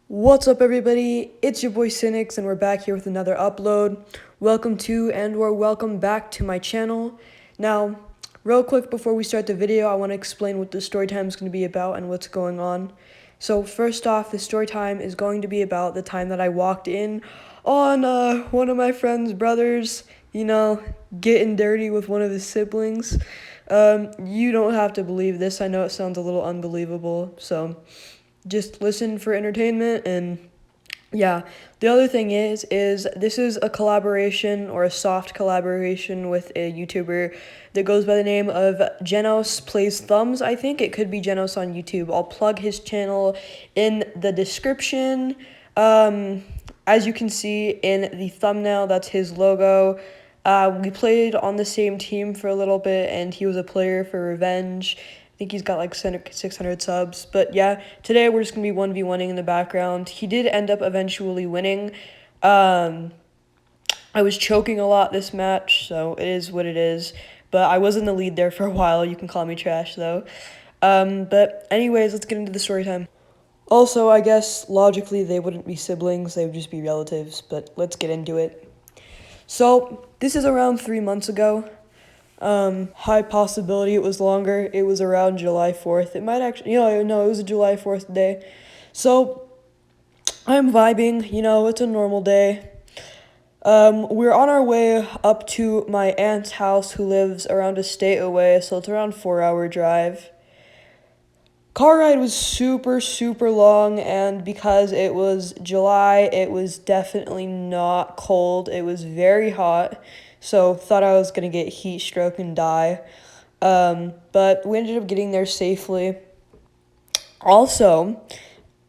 What's up, everybody? It's your boy Cynics, and we're back here with another upload. Welcome to or welcome back to my channel. Now, real quick before we start the video, I want to explain what the story time is going to be about and what's going on. So first off, the story time is going to be about the time that I walked in on one of my friend's brothers, getting dirty with one of his siblings. You don't have to believe this. I know it sounds a little unbelievable, so just listen for entertainment. And yeah, the other thing is this is a collaboration or a soft collaboration with a YouTuber that goes by the name of Genos Plays Thumbs. I think it could be Genos on YouTube. I'll plug his channel in the description. As you can see in the thumbnail, that's his logo. We played on the same team for a little bit, and he was a player for Revenge. I think he's got like 600 subs. But yeah, today we're just going to be 1v1ing in the background. He did end up eventually winning. I was choking a lot this match, so it is what it is. But I was in the lead there for a while. You can call me trash, though. But anyways, let's get into the story time. Also, I guess logically they wouldn't be siblings. They would just be relatives. But let's get into it. So this is around 3 months ago. High possibility it was longer. It was around July 4th. It might actually, no, it was a July 4th day. So I'm vibing, it's a normal day. We're on our way up to my aunt's house, who lives around a state away, so it's around 4-hour drive. Car ride was super, super long, and because it was July, it was definitely not cold. It was very hot, so thought I was going to get heat stroke and die. But we ended up getting there safely. Also,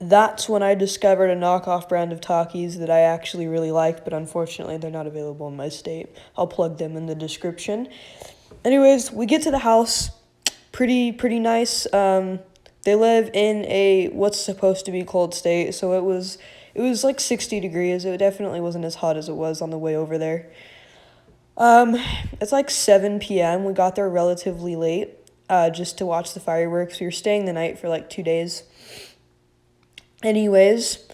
that's when I discovered a knockoff brand of Takis that I actually really liked, but unfortunately they're not available in my state. I'll plug them in the description. Anyways, we get to the house. Pretty nice. They live in a what's supposed to be cold state, so it was like 60 degrees. It definitely wasn't as hot as it was on the way over there. It's like 7 p.m. We got there relatively late, just to watch the fireworks. We were staying the night for like 2 days. Anyways,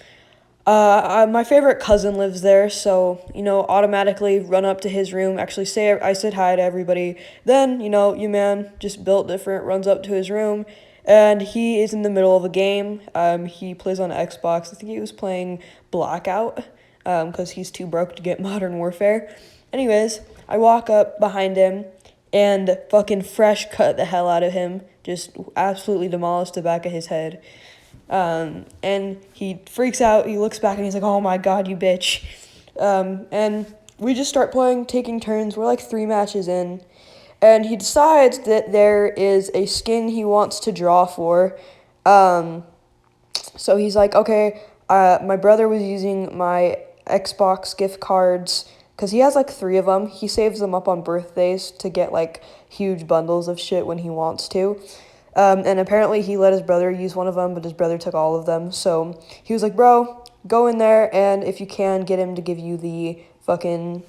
my favorite cousin lives there, so, automatically run up to his room, actually I said hi to everybody. Then, you man, just built different, runs up to his room, and he is in the middle of a game. He plays on Xbox. I think he was playing Blackout, because he's too broke to get Modern Warfare. Anyways, I walk up behind him and fucking fresh cut the hell out of him. Just absolutely demolished the back of his head. And he freaks out. He looks back and he's like, "Oh my god, you bitch." And we just start playing, taking turns. We're like 3 matches in. And he decides that there is a skin he wants to draw for. So he's like, okay, my brother was using my Xbox gift cards, because he has like 3 of them. He saves them up on birthdays to get like huge bundles of shit when he wants to. And apparently he let his brother use one of them, but his brother took all of them. So he was like, bro, go in there, and if you can, get him to give you the fucking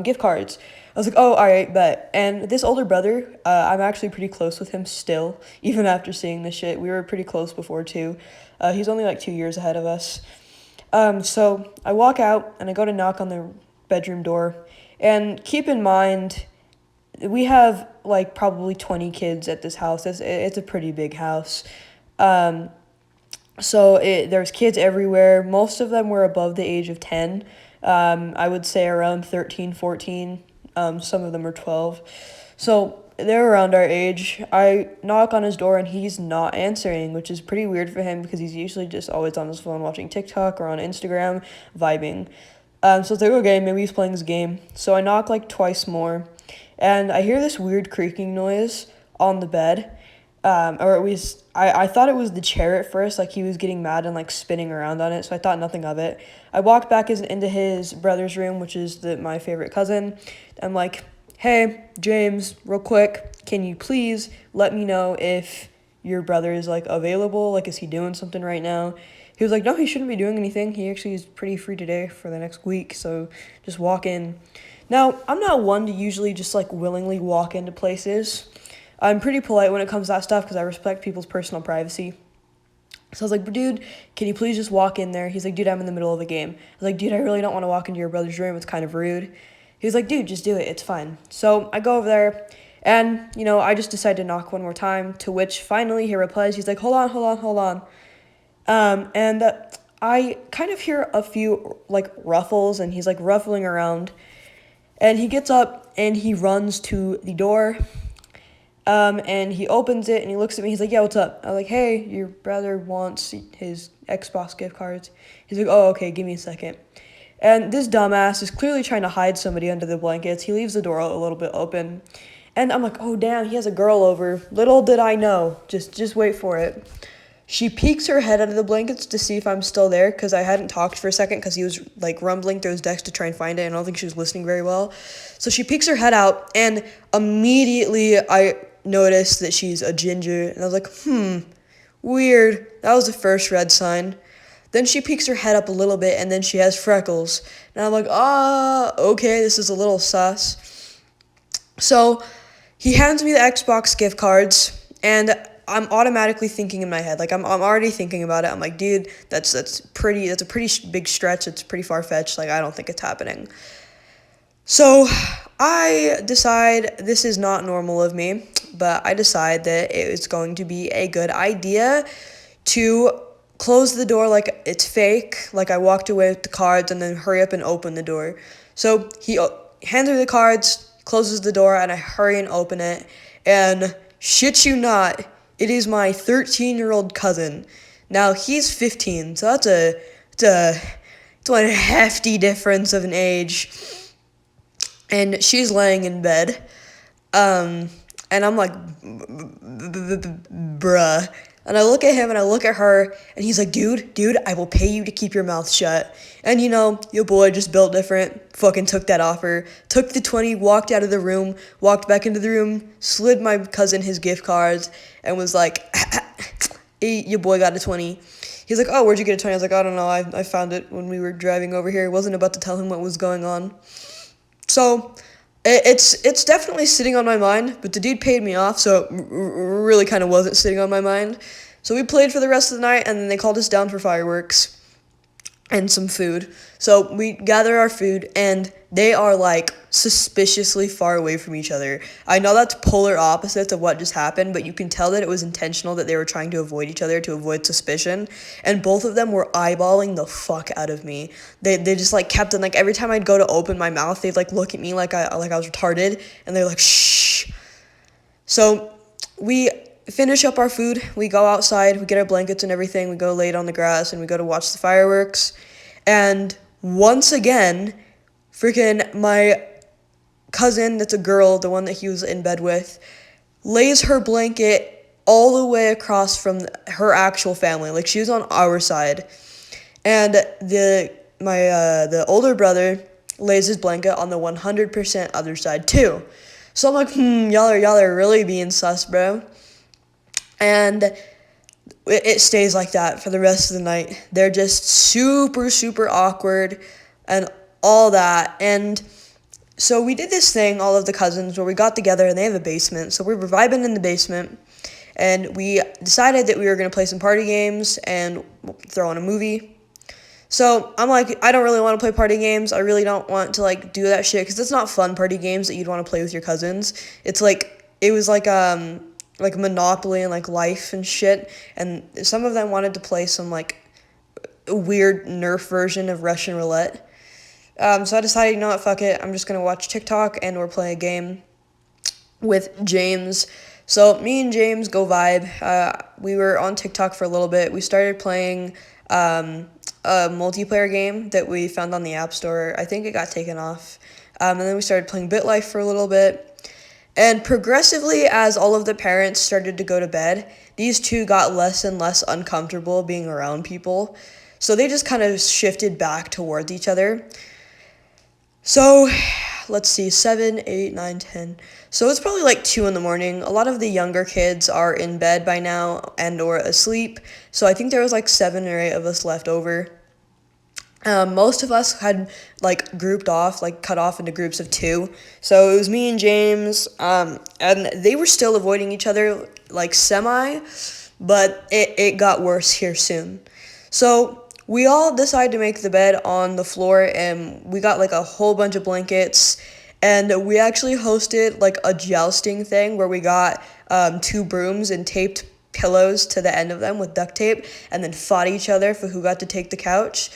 gift cards. I was like, oh, all right, bet. And this older brother, I'm actually pretty close with him still, even after seeing this shit. We were pretty close before, too. He's only like 2 years ahead of us. So I walk out, and I go to knock on the bedroom door. And keep in mind, we have like probably 20 kids at this house. It's a pretty big house. So there's kids everywhere. Most of them were above the age of 10. I would say around 13, 14. Some of them are 12. So they're around our age. I knock on his door and he's not answering, which is pretty weird for him because he's usually just always on his phone watching TikTok or on Instagram, vibing. So it's like, okay, maybe he's playing his game. So I knock like twice more, and I hear this weird creaking noise on the bed. Or at least I thought it was the chair at first, like he was getting mad and like spinning around on it, so I thought nothing of it. I walked back into his brother's room, which is my favorite cousin. I'm like, hey, James, real quick, can you please let me know if your brother is like available? Like, is he doing something right now? He was like, no, he shouldn't be doing anything. He actually is pretty free today for the next week, so just walk in. Now, I'm not one to usually just like willingly walk into places. I'm pretty polite when it comes to that stuff because I respect people's personal privacy. So I was like, dude, can you please just walk in there? He's like, dude, I'm in the middle of a game. I was like, dude, I really don't want to walk into your brother's room. It's kind of rude. He was like, dude, just do it. It's fine. So I go over there, and, I just decide to knock one more time, to which finally he replies. He's like, hold on, hold on, hold on. And I kind of hear a few, ruffles, and he's, ruffling around. And he gets up, and he runs to the door. And he opens it, and he looks at me. He's like, yeah, what's up? I'm like, hey, your brother wants his Xbox gift cards. He's like, oh, okay, give me a second. And this dumbass is clearly trying to hide somebody under the blankets. He leaves the door a little bit open. And I'm like, oh, damn, he has a girl over. Little did I know. Just wait for it. She peeks her head out of the blankets to see if I'm still there, because I hadn't talked for a second because he was, rumbling through his decks to try and find it, and I don't think she was listening very well. So she peeks her head out, and immediately I noticed that she's a ginger, and I was like, weird. That was the first red sign. Then she peeks her head up a little bit, and then she has freckles. And I'm like, okay, this is a little sus. So he hands me the Xbox gift cards, and I'm automatically thinking in my head, I'm already thinking about it. I'm like, dude, that's a pretty big stretch. It's pretty far-fetched. I don't think it's happening. So I decide, this is not normal of me, but I decide that it is going to be a good idea to close the door like it's fake, like I walked away with the cards, and then hurry up and open the door. So he hands me the cards, closes the door, and I hurry and open it, and shit you not, it is my 13-year-old cousin. Now, he's 15, so it's one hefty difference of an age. And she's laying in bed, and I'm like, bruh. And I look at him, and I look at her, and he's like, dude, I will pay you to keep your mouth shut. And, your boy just built different, fucking took that offer, took the 20, walked out of the room, walked back into the room, slid my cousin his gift cards, and was like, hey, your boy got a 20. He's like, oh, where'd you get a 20? I was like, I don't know, I found it when we were driving over here. I wasn't about to tell him what was going on. So it's definitely sitting on my mind, but the dude paid me off, so it really kind of wasn't sitting on my mind. So we played for the rest of the night, and then they called us down for fireworks and some food. So we gather our food, and they are, suspiciously far away from each other. I know that's polar opposites of what just happened, but you can tell that it was intentional, that they were trying to avoid each other, to avoid suspicion, and both of them were eyeballing the fuck out of me. They just, kept on, every time I'd go to open my mouth, they'd, look at me like I was retarded, and they're like, shh. So we finish up our food, we go outside, we get our blankets and everything, we go lay it on the grass, and we go to watch the fireworks, and once again, freaking my cousin, that's a girl, the one that he was in bed with, lays her blanket all the way across from her actual family, she was on our side, and the older brother lays his blanket on the 100% other side too. So I'm like, y'all are really being sus, bro. And it stays like that for the rest of the night. They're just super, super awkward and all that. And so we did this thing, all of the cousins, where we got together, and they have a basement. So we were vibing in the basement, and we decided that we were going to play some party games and throw on a movie. So I'm like, I don't really want to play party games. I really don't want to, do that shit, because it's not fun party games that you'd want to play with your cousins. It's it was like Monopoly and Life and shit, and some of them wanted to play some weird Nerf version of Russian roulette. So I decided, you know what, fuck it, I'm just gonna watch TikTok and or play a game with James. So me and James go vibe. We were on TikTok for a little bit. We started playing a multiplayer game that we found on the App Store. I think it got taken off. And then we started playing BitLife for a little bit. And progressively, as all of the parents started to go to bed, these two got less and less uncomfortable being around people. So they just kind of shifted back towards each other. So, let's see, 7, 8, 9, 10. So it's probably 2 in the morning. A lot of the younger kids are in bed by now and or asleep. So I think there was 7 or 8 of us left over. Most of us had grouped off, cut off into groups of 2. So it was me and James, and they were still avoiding each other, semi, but it got worse here soon. So we all decided to make the bed on the floor, and we got like a whole bunch of blankets, and we actually hosted like a jousting thing where we got 2 brooms and taped pillows to the end of them with duct tape, and then fought each other for who got to take the couch.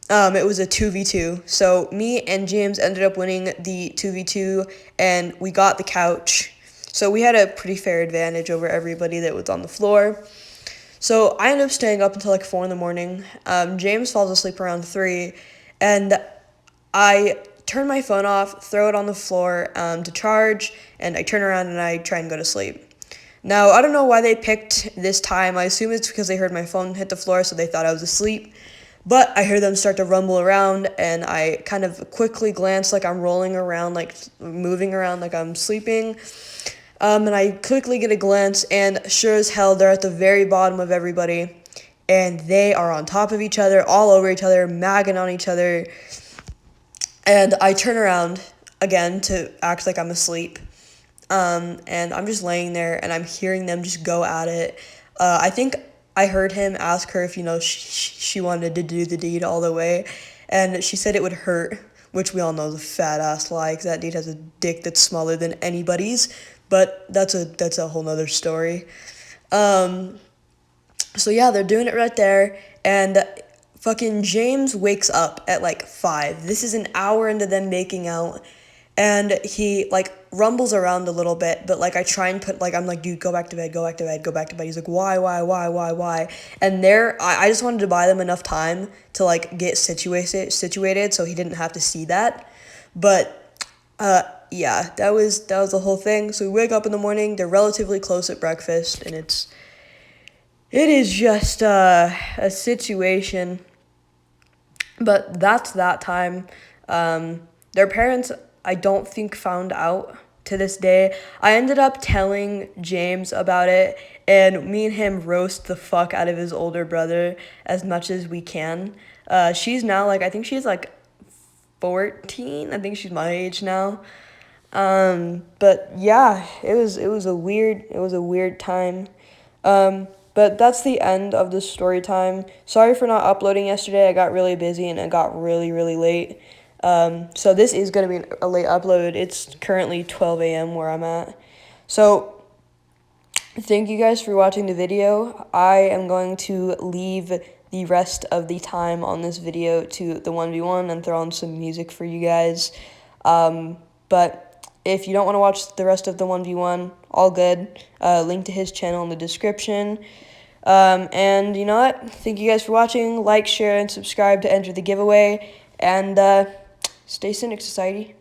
It was a 2v2, so me and James ended up winning the 2v2, and we got the couch. So we had a pretty fair advantage over everybody that was on the floor. So I ended up staying up until like 4 in the morning. James falls asleep around 3, and I turn my phone off, throw it on the floor to charge, and I turn around and I try and go to sleep. Now, I don't know why they picked this time. I assume it's because they heard my phone hit the floor, so they thought I was asleep. But I hear them start to rumble around, and I kind of quickly glance like I'm rolling around, like moving around like I'm sleeping. And I quickly get a glance, and sure as hell, they're at the very bottom of everybody. And they are on top of each other, all over each other, magging on each other. And I turn around again to act like I'm asleep. And I'm just laying there, and I'm hearing them just go at it. I think I heard him ask her if, she wanted to do the deed all the way, and she said it would hurt, which we all know is a fat-ass lie, 'cause that dude has a dick that's smaller than anybody's, but that's a whole nother story. So yeah, they're doing it right there, and fucking James wakes up at like 5. This is an hour into them making out, and he like rumbles around a little bit, but like I try and I'm like, dude, go back to bed, go back to bed, go back to bed. He's like, why? And I just wanted to buy them enough time to like get situated so he didn't have to see that. But yeah, that was the whole thing. So we wake up in the morning, they're relatively close at breakfast, and it is just a situation. But that's that time. Their parents, I don't think, found out to this day. I ended up telling James about it, and me and him roast the fuck out of his older brother as much as we can. She's now like, I think she's like 14. I think she's my age now. But yeah, it was a weird time. But that's the end of the story time. Sorry for not uploading yesterday. I got really busy and it got really, really late. So this is going to be a late upload. It's currently 12 a.m. where I'm at. So thank you guys for watching the video. I am going to leave the rest of the time on this video to the 1v1 and throw on some music for you guys. But if you don't want to watch the rest of the 1v1, all good. Link to his channel in the description. And you know what? Thank you guys for watching. Like, share, and subscribe to enter the giveaway. And stay Cynic, Society.